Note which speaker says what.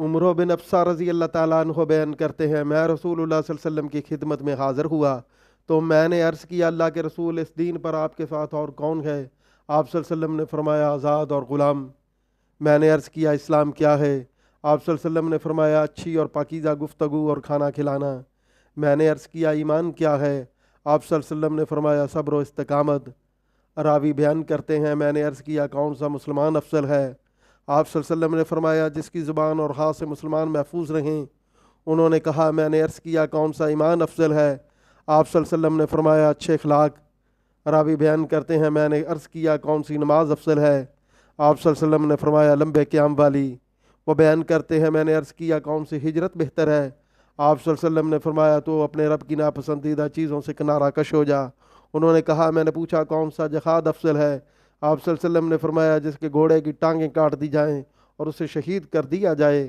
Speaker 1: عمرو بن افسا رضی اللہ تعالیٰ عنہ بیان کرتے ہیں، میں رسول اللہ صلی اللہ علیہ وسلم کی خدمت میں حاضر ہوا تو میں نے عرض کیا، اللہ کے رسول، اس دین پر آپ کے ساتھ اور کون ہے؟ آپ صلی اللہ علیہ وسلم نے فرمایا، آزاد اور غلام۔ میں نے عرض کیا، اسلام کیا ہے؟ آپ صلی اللہ علیہ وسلم نے فرمایا، اچھی اور پاکیزہ گفتگو اور کھانا کھلانا۔ میں نے عرض کیا، ایمان کیا ہے؟ آپ صلی اللہ علیہ وسلم نے فرمایا، صبر و استقامت۔ راوی بیان کرتے ہیں، میں نے عرض کیا، کون سا مسلمان افضل ہے؟ آپ صلی اللہ علیہ وسلم نے فرمایا، جس کی زبان اور ہاتھ سے مسلمان محفوظ رہیں۔ انہوں نے کہا، میں نے عرض کیا، کون سا ایمان افضل ہے؟ آپ صلی اللہ علیہ وسلم نے فرمایا، اچھے اخلاق۔ راوی بیان کرتے ہیں، میں نے عرض کیا، کون سی نماز افضل ہے؟ آپ صلی اللہ علیہ وسلم نے فرمایا، لمبے قیام والی۔ وہ بیان کرتے ہیں، میں نے عرض کیا، کون سی ہجرت بہتر ہے؟ آپ صلی اللہ علیہ وسلم نے فرمایا، تو اپنے رب کی ناپسندیدہ چیزوں سے کنارہ کش ہو جا۔ انہوں نے کہا، میں نے پوچھا، کون سا جہاد افضل ہے؟ آپ صلی اللہ علیہ وسلم نے فرمایا، جس کے گھوڑے کی ٹانگیں کاٹ دی جائیں اور اسے شہید کر دیا جائے۔